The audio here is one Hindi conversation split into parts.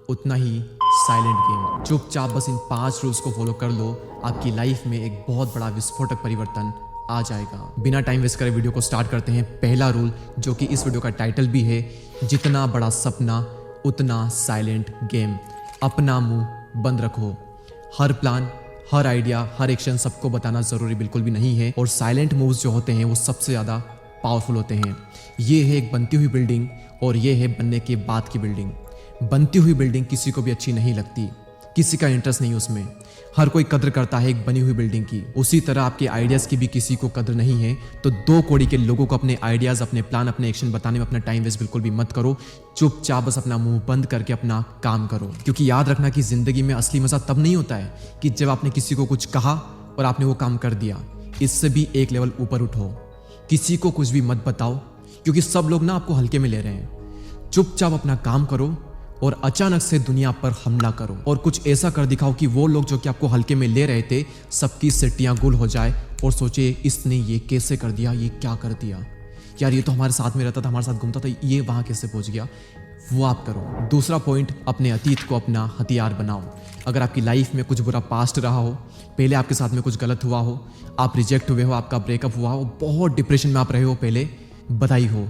उतना ही साइलेंट गेम। चुपचाप बस इन 5 रूल्स को फॉलो कर लो, आपकी लाइफ में एक बहुत बड़ा विस्फोटक परिवर्तन आ जाएगा। बिना टाइम वेस्ट करे वीडियो को स्टार्ट करते हैं। पहला रूल, जो कि इस वीडियो का टाइटल भी है, जितना बड़ा सपना उतना साइलेंट गेम। अपना मुंह बंद रखो। हर प्लान, हर आइडिया, हर एक्शन सबको बताना जरूरी बिल्कुल भी नहीं है, और साइलेंट मूव्स जो होते हैं वो सबसे ज़्यादा पावरफुल होते हैं। ये है एक बनती हुई बिल्डिंग और ये है बनने के बाद की बिल्डिंग। बनती हुई बिल्डिंग किसी को भी अच्छी नहीं लगती, किसी का इंटरेस्ट नहीं उसमें, हर कोई कद्र करता है एक बनी हुई बिल्डिंग की। उसी तरह आपके आइडियाज़ की भी किसी को कद्र नहीं है। तो 2 कौड़ी के लोगों को अपने आइडियाज़, अपने प्लान, अपने एक्शन बताने में अपना टाइम वेस्ट बिल्कुल भी मत करो। चुपचाप बस अपना मुंह बंद करके अपना काम करो, क्योंकि याद रखना कि ज़िंदगी में असली मज़ा तब नहीं होता है कि जब आपने किसी को कुछ कहा और आपने वो काम कर दिया। इससे भी एक लेवल ऊपर उठो। किसी को कुछ भी मत बताओ, क्योंकि सब लोग ना आपको हल्के में ले रहे हैं। चुपचाप अपना काम करो और अचानक से दुनिया पर हमला करो और कुछ ऐसा कर दिखाओ कि वो लोग जो कि आपको हल्के में ले रहे थे, सबकी सिट्टियां गुल हो जाए और सोचे इसने ये कैसे कर दिया, ये क्या कर दिया यार, ये तो हमारे साथ में रहता था, हमारे साथ घूमता था, ये वहां कैसे पहुंच गया। वो आप करो। दूसरा पॉइंट, अपने अतीत को अपना हथियार बनाओ। अगर आपकी लाइफ में कुछ बुरा पास्ट रहा हो, पहले आपके साथ में कुछ गलत हुआ हो, आप रिजेक्ट हुए हो, आपका ब्रेकअप हुआ हो, बहुत डिप्रेशन में आप रहे हो, पहले बधाई हो,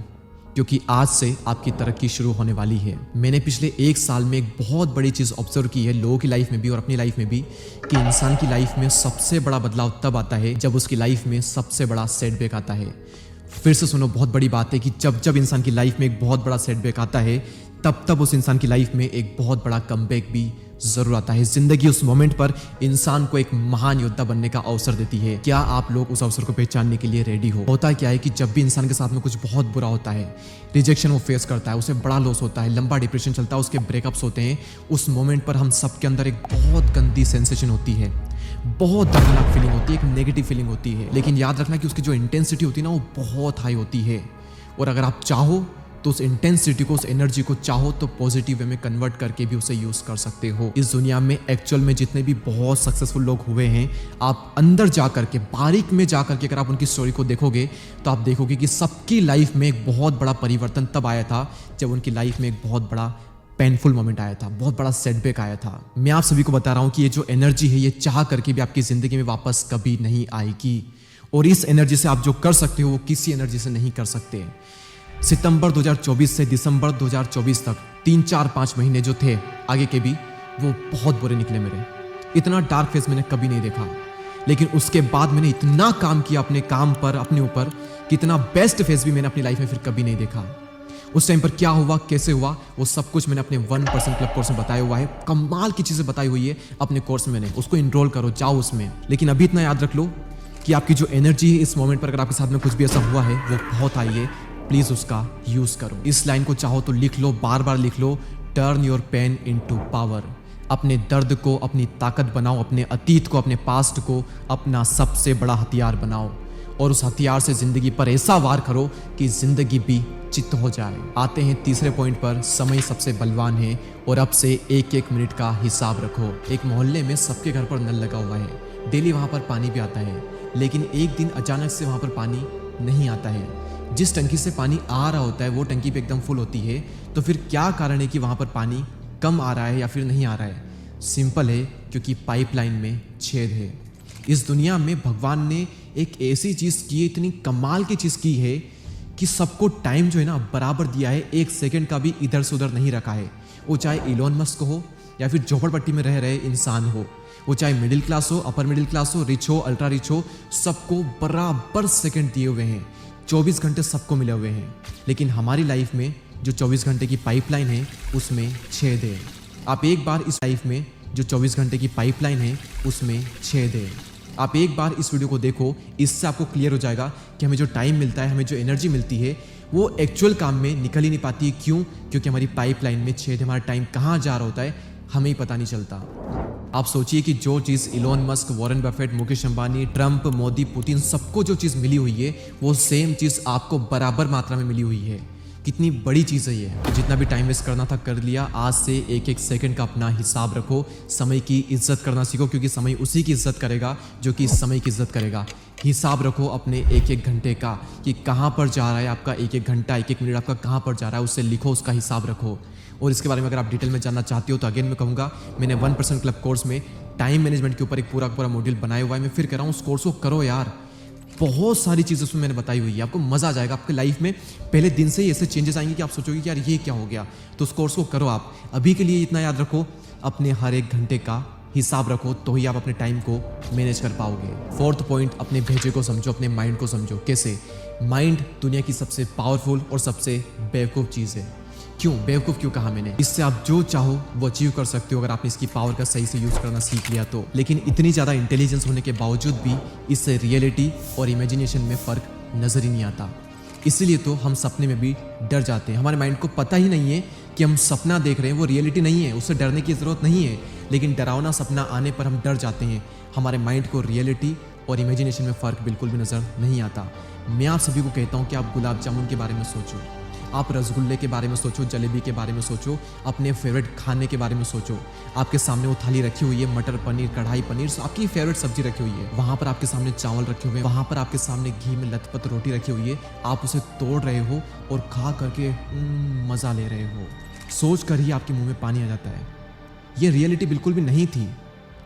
क्योंकि आज से आपकी तरक्की शुरू होने वाली है। मैंने पिछले 1 साल में एक बहुत बड़ी चीज़ ऑब्जर्व की है, लोगों की लाइफ में भी और अपनी लाइफ में भी, कि इंसान की लाइफ में सबसे बड़ा बदलाव तब आता है जब उसकी लाइफ में सबसे बड़ा सेटबैक आता है। फिर से सुनो, बहुत बड़ी बात है कि जब इंसान की लाइफ में एक बहुत बड़ा सेटबैक आता है, तब उस इंसान की लाइफ में एक बहुत बड़ा कमबैक भी जरूर आता है। जिंदगी उस मोमेंट पर इंसान को एक महान योद्धा बनने का अवसर देती है। क्या आप लोग उस अवसर को पहचानने के लिए रेडी हो? होता क्या है कि जब भी इंसान के साथ में कुछ बहुत बुरा होता है, रिजेक्शन वो फेस करता है, उसे बड़ा लॉस होता है, लंबा डिप्रेशन चलता है, उसके ब्रेकअप्स होते हैं, उस मोमेंट पर हम सबके अंदर एक बहुत गंदी सेंसेशन होती है, बहुत दर्दनाक फीलिंग होती है, एक नेगेटिव फीलिंग होती है। लेकिन याद रखना कि उसकी जो इंटेंसिटी होती है ना, वो बहुत हाई होती है। और अगर आप चाहो तो उस इंटेंसिटी को, उस एनर्जी को चाहो तो पॉजिटिव वे में कन्वर्ट करके भी उसे यूज कर सकते हो। इस दुनिया में एक्चुअल में जितने भी बहुत सक्सेसफुल लोग हुए हैं, आप अंदर जा करके, बारीक में जा करके अगर आप उनकी स्टोरी को देखोगे तो आप देखोगे कि सबकी लाइफ में एक बहुत बड़ा परिवर्तन तब आया था जब उनकी लाइफ में एक बहुत बड़ा पेनफुल मोमेंट आया था, बहुत बड़ा सेटबैक आया था। मैं आप सभी को बता रहा हूं कि ये जो एनर्जी है, ये चाह करके भी आपकी जिंदगी में वापस कभी नहीं आएगी, और इस एनर्जी से आप जो कर सकते हो वो किसी एनर्जी से नहीं कर सकते। सितंबर 2024 से दिसंबर 2024 तक 3-4-5 महीने जो थे आगे के भी, वो बहुत बुरे निकले मेरे। इतना डार्क फेज मैंने कभी नहीं देखा। लेकिन उसके बाद मैंने इतना काम किया अपने काम पर, अपने ऊपर, कि इतना बेस्ट फेज भी मैंने अपनी लाइफ में फिर कभी नहीं देखा। उस टाइम पर क्या हुआ, कैसे हुआ, वो सब कुछ मैंने अपने 1% क्लब कोर्स में बताया हुआ है। कमाल की चीज़ें बताई हुई है अपने कोर्स में, मैंने उसको इनरोल करो, जाओ उसमें। लेकिन अभी इतना याद रख लो कि आपकी जो एनर्जी है इस मोमेंट पर, अगर आपके साथ में कुछ भी ऐसा हुआ है, वो बहुत आई है, प्लीज उसका यूज करो। इस लाइन को चाहो तो लिख लो, बार बार लिख लो। Turn your pen into power. अपने दर्द को अपनी ताकत बनाओ, अपने अतीत को, अपने पास्ट को अपना सबसे बड़ा हथियार बनाओ, और उस हथियार से जिंदगी पर ऐसा वार करो कि जिंदगी भी चित्त हो जाए। आते हैं तीसरे पॉइंट पर, समय सबसे बलवान है और अब से 1-1 मिनट का हिसाब रखो। एक मोहल्ले में सबके घर पर नल लगा हुआ है, डेली वहाँ पर पानी भी आता है, लेकिन एक दिन अचानक से वहाँ पर पानी नहीं आता है। जिस टंकी से पानी आ रहा होता है वो टंकी पे एकदम फुल होती है, तो फिर क्या कारण है कि वहाँ पर पानी कम आ रहा है या फिर नहीं आ रहा है? सिंपल है, क्योंकि पाइपलाइन में छेद है। इस दुनिया में भगवान ने एक ऐसी चीज़ की है, इतनी कमाल की चीज़ की है कि सबको टाइम जो है ना बराबर दिया है, 1 सेकंड का भी इधर से उधर नहीं रखा है। वो चाहे इलोन मस्क हो या फिर झोपड़पट्टी में रह रहे इंसान हो, वो चाहे मिडिल क्लास हो, अपर मिडिल क्लास हो, रिच हो, अल्ट्रा रिच हो, सबको बराबर सेकंड दिए हुए हैं। 24 घंटे सबको मिले हुए हैं। लेकिन हमारी लाइफ में जो 24 घंटे की पाइपलाइन है उसमें छेद है। आप एक बार इस लाइफ में जो 24 घंटे की पाइपलाइन है उसमें छेद है। आप एक बार इस वीडियो को देखो, इससे आपको क्लियर हो जाएगा कि हमें जो टाइम मिलता है, हमें जो एनर्जी मिलती है, वो एक्चुअल काम में निकल ही नहीं पाती है। क्यों? क्योंकि हमारी पाइपलाइन में छेद है। हमारा टाइम कहाँ जा रहा होता है हमें ही पता नहीं चलता। आप सोचिए कि जो चीज़ Elon Musk, Warren Buffett, Mukesh Ambani, Trump, Modi, Putin, सबको जो चीज़ मिली हुई है, वो सेम चीज़ आपको बराबर मात्रा में मिली हुई है। कितनी बड़ी चीज़ है ये। जितना भी टाइम वेस्ट करना था कर लिया। आज से 1-1 सेकंड का अपना हिसाब रखो। समय की इज्जत करना सीखो, क्योंकि समय उसी की इज्जत करेगा जो कि समय की इज्जत करेगा। हिसाब रखो अपने 1-1 घंटे का कि कहाँ पर जा रहा है आपका 1-1 घंटा, 1-1 मिनट आपका कहाँ पर जा रहा है, उससे लिखो, उसका हिसाब रखो। और इसके बारे में अगर आप डिटेल में जानना चाहते हो तो अगेन मैं कहूँगा, मैंने 1% क्लब कोर्स में टाइम मैनेजमेंट के ऊपर एक पूरा मॉड्यूल बनाया हुआ है। मैं फिर कह रहा हूँ उस कोर्स को करो यार, बहुत सारी चीज़ें उसमें मैंने बताई हुई है, आपको मज़ा आ जाएगा। आपके लाइफ में पहले दिन से ही ऐसे चेंजेस आएंगे कि आप सोचोगे कि यार ये क्या हो गया। तो उस कोर्स को करो आप। अभी के लिए इतना याद रखो, अपने हर एक घंटे का हिसाब रखो, तो ही आप अपने टाइम को मैनेज कर पाओगे। फोर्थ पॉइंट, अपने भेजे को समझो, अपने माइंड को समझो। कैसे? माइंड दुनिया की सबसे पावरफुल और सबसे बेवकूफ़ चीज़ है। क्यों बेवकूफ़ क्यों कहा मैंने? इससे आप जो चाहो वो अचीव कर सकते हो अगर आपने इसकी पावर का सही से यूज़ करना सीख लिया तो। लेकिन इतनी ज़्यादा इंटेलिजेंस होने के बावजूद भी इससे रियलिटी और इमेजिनेशन में फ़र्क नज़र ही नहीं आता। इसीलिए तो हम सपने में भी डर जाते हैं। हमारे माइंड को पता ही नहीं है कि हम सपना देख रहे हैं, वो रियलिटी नहीं है, उससे डरने की ज़रूरत नहीं है। लेकिन डरावना सपना आने पर हम डर जाते हैं। हमारे माइंड को रियलिटी और इमेजिनेशन में फ़र्क बिल्कुल भी नज़र नहीं आता। मैं आप सभी को कहता हूँ कि आप गुलाब जामुन के बारे में सोचो, आप रसगुल्ले के बारे में सोचो, जलेबी के बारे में सोचो, अपने फेवरेट खाने के बारे में सोचो। आपके सामने वो थाली रखी हुई है, मटर पनीर, कढ़ाई पनीर, आपकी फेवरेट सब्जी रखी हुई है। वहाँ पर आपके सामने चावल रखे हुए हैं, वहाँ पर आपके सामने घी में लथपथ रोटी रखी हुई है। आप उसे तोड़ रहे हो और खा करके मज़ा ले रहे हो। सोच कर ही आपके मुँह में पानी आ जाता है। ये रियलिटी बिल्कुल भी नहीं थी,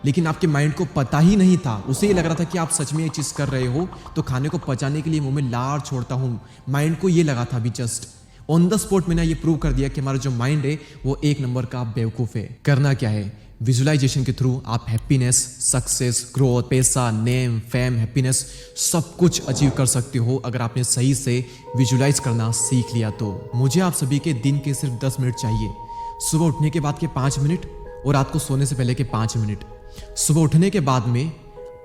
लेकिन आपके माइंड को पता ही नहीं था। उसे ये लग रहा था कि आप सच में ये चीज़ कर रहे हो, तो खाने को पचाने के लिए मुंह में लार छोड़ता हूँ। माइंड को ये लगा था अभी जस्ट ऑन द स्पॉट मैंने ये प्रूव कर दिया कि हमारा जो माइंड है वो एक नंबर का बेवकूफ़ है। करना क्या है? विजुअलाइजेशन के थ्रू आप हैप्पीनेस, सक्सेस, ग्रोथ, पैसा, नेम, फेम, हैप्पीनेस सब कुछ अचीव कर सकते हो अगर आपने सही से विजुअलाइज करना सीख लिया तो। मुझे आप सभी के दिन के सिर्फ 10 मिनट चाहिए। सुबह उठने के बाद के 5 मिनट और रात को सोने से पहले के 5 मिनट। सुबह उठने के बाद में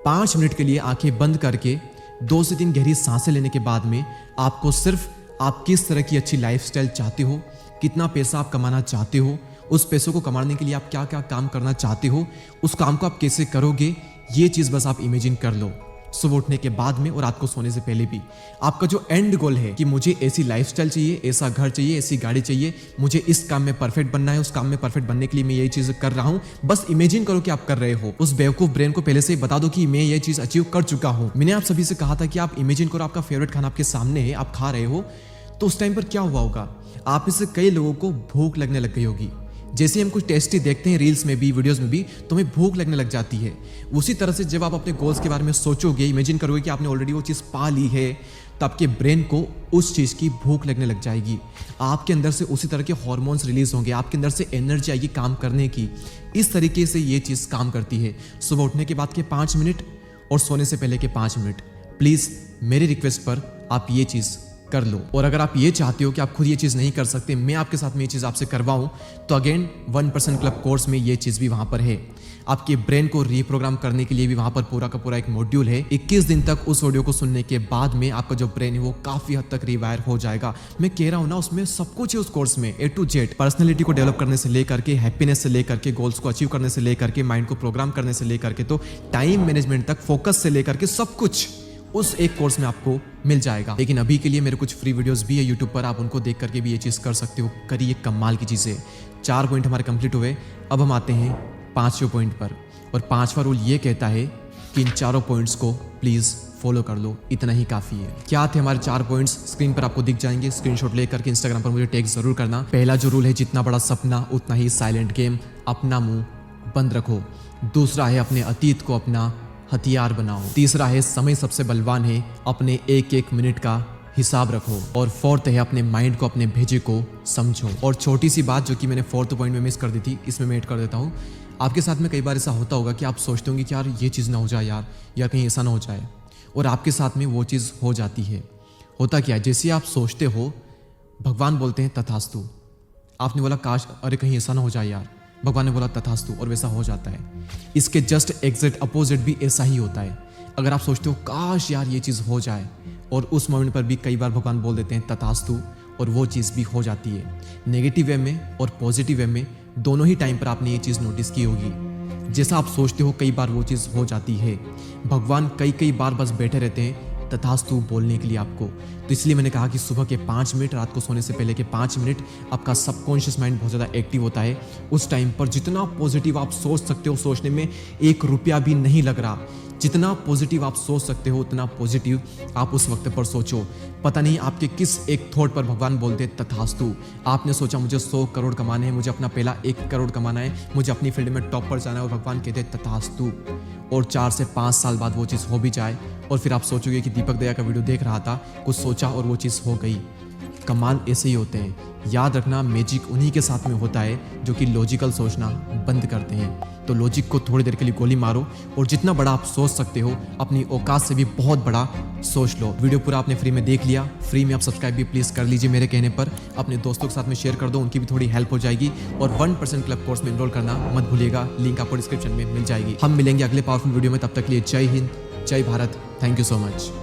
5 मिनट के लिए आंखें बंद करके 2 से 3 गहरी सांसें लेने के बाद में आपको सिर्फ आप किस तरह की अच्छी लाइफस्टाइल चाहते हो, कितना पैसा आप कमाना चाहते हो, उस पैसों को कमाने के लिए आप क्या क्या काम करना चाहते हो, उस काम को आप कैसे करोगे, ये चीज़ बस आप इमेजिन कर लो सुबह उठने के बाद में और रात को सोने से पहले भी। आपका जो एंड गोल है कि मुझे ऐसी लाइफस्टाइल चाहिए, ऐसा घर चाहिए, ऐसी गाड़ी चाहिए, मुझे इस काम में परफेक्ट बनना है, उस काम में परफेक्ट बनने के लिए मैं ये चीज़ कर रहा हूँ, बस इमेजिन करो कि आप कर रहे हो। उस बेवकूफ़ ब्रेन को पहले से ही बता दो कि मैं ये चीज़ अचीव कर चुका हूँ। मैंने आप सभी से कहा था कि आप इमेजिन करो आपका फेवरेट खाना आपके सामने है, आप खा रहे हो, तो उस टाइम पर क्या हुआ होगा? आप में से कई लोगों को भूख लगने लग गई होगी। जैसे हम कुछ टेस्टी देखते हैं रील्स में भी, वीडियोस में भी, तो हमें भूख लगने लग जाती है। उसी तरह से जब आप अपने गोल्स के बारे में सोचोगे, इमेजिन करोगे कि आपने ऑलरेडी वो चीज़ पा ली है, तो आपके ब्रेन को उस चीज़ की भूख लगने लग जाएगी। आपके अंदर से उसी तरह के हार्मोन्स रिलीज होंगे, आपके अंदर से एनर्जी आएगी काम करने की। इस तरीके से ये चीज़ काम करती है। सुबह उठने के बाद के 5 मिनट और सोने से पहले के 5 मिनट, प्लीज़ मेरी रिक्वेस्ट पर आप ये चीज़ कर लो। और अगर आप ये चाहते हो कि आप खुद ये चीज़ नहीं कर सकते, मैं आपके साथ में ये चीज़ आपसे करवाऊं, तो अगेन 1% क्लब कोर्स में ये चीज़ भी वहाँ पर है। आपके ब्रेन को रीप्रोग्राम करने के लिए भी वहाँ पर पूरा का पूरा एक मॉड्यूल है। 21 दिन तक उस ऑडियो को सुनने के बाद में आपका जो ब्रेन है वो काफ़ी हद तक रिवायर हो जाएगा। मैं कह रहा हूँ ना, उसमें सब कुछ है उस कोर्स में, A to Z। पर्सनैलिटी को डेवलप करने से लेकर के, हैप्पीनेस से लेकर के, गोल्स को अचीव करने से लेकर के, माइंड को प्रोग्राम करने से लेकर के, तो टाइम मैनेजमेंट तक, फोकस से लेकर के सब कुछ उस एक कोर्स में आपको मिल जाएगा। लेकिन अभी के लिए मेरे कुछ फ्री वीडियोस भी है यूट्यूब पर, आप उनको देख करके भी ये चीज़ कर सकते हो। करिए कमाल की चीज़ें। 4 पॉइंट हमारे कंप्लीट हुए। अब हम आते हैं 5वें पॉइंट पर, और 5वां रूल ये कहता है कि इन 4 पॉइंट्स को प्लीज़ फॉलो कर लो, इतना ही काफ़ी है। क्या थे हमारे 4 पॉइंट्स? स्क्रीन पर आपको दिख जाएंगे, स्क्रीनशॉट लेकर के इंस्टाग्राम पर मुझे टैग जरूर करना। पहला जो रूल है, जितना बड़ा सपना उतना ही साइलेंट गेम, अपना मुंह बंद रखो। दूसरा है, अपने अतीत को अपना हथियार बनाओ। तीसरा है, समय सबसे बलवान है, अपने एक एक मिनट का हिसाब रखो। और 4th है, अपने माइंड को, अपने भेजे को समझो। और छोटी सी बात जो कि मैंने 4th पॉइंट में मिस कर दी थी, इसमें मैं ऐड कर देता हूँ। आपके साथ में कई बार ऐसा होता होगा कि आप सोचते होंगे कि यार ये चीज़ ना हो जाए यार कहीं ऐसा ना हो जाए, और आपके साथ में वो चीज़ हो जाती है। होता क्या है, जैसे आप सोचते हो भगवान बोलते हैं तथास्तु। आपने बोला काश अरे कहीं ऐसा ना हो जाए यार, भगवान ने बोला तथास्तु, और वैसा हो जाता है। इसके जस्ट एग्जैक्ट अपोजिट भी ऐसा ही होता है। अगर आप सोचते हो काश यार ये चीज़ हो जाए, और उस मोमेंट पर भी कई बार भगवान बोल देते हैं तथास्तु, और वो चीज़ भी हो जाती है। नेगेटिव वे में और पॉजिटिव वे में, दोनों ही टाइम पर आपने ये चीज़ नोटिस की होगी। जैसा आप सोचते हो कई बार वो चीज़ हो जाती है। भगवान कई बार बस बैठे रहते हैं तथास्तु बोलने के लिए आपको। तो इसलिए मैंने कहा कि सुबह के 5 मिनट, रात को सोने से पहले के 5 मिनट आपका सबकॉन्शियस माइंड बहुत ज़्यादा एक्टिव होता है। उस टाइम पर जितना पॉजिटिव आप सोच सकते हो, सोचने में 1 रुपया भी नहीं लग रहा। जितना पॉजिटिव आप सोच सकते हो उतना पॉजिटिव आप उस वक्त पर सोचो। पता नहीं आपके किस एक थॉट पर भगवान बोलते तथास्तु। आपने सोचा मुझे 100 करोड़ कमाने हैं, मुझे अपना पहला 1 करोड़ कमाना है, मुझे अपनी फील्ड में टॉप पर जाना है, और भगवान कहते तथास्तु। और 4 से 5 साल बाद वो चीज़ हो भी जाए और फिर आप सोचोगे कि दीपक दया का वीडियो देख रहा था, कुछ सोचा और वो चीज़ हो गई। कमाल ऐसे ही होते हैं। याद रखना, मैजिक उन्हीं के साथ में होता है जो कि लॉजिकल सोचना बंद करते हैं। तो लॉजिक को थोड़ी देर के लिए गोली मारो और जितना बड़ा आप सोच सकते हो अपनी औकात से भी बहुत बड़ा सोच लो। वीडियो पूरा आपने फ्री में देख लिया, फ्री में आप सब्सक्राइब भी प्लीज़ कर लीजिए मेरे कहने पर। अपने दोस्तों के साथ में शेयर कर दो, उनकी भी थोड़ी हेल्प हो जाएगी। और 1% क्लब कोर्स में एनरोल करना मत भूलिएगा, लिंक आपको डिस्क्रिप्शन में मिल जाएगी। हम मिलेंगे अगले पावरफुल वीडियो में, तब तक के लिए जय हिंद, जय Bharat, thank you so much.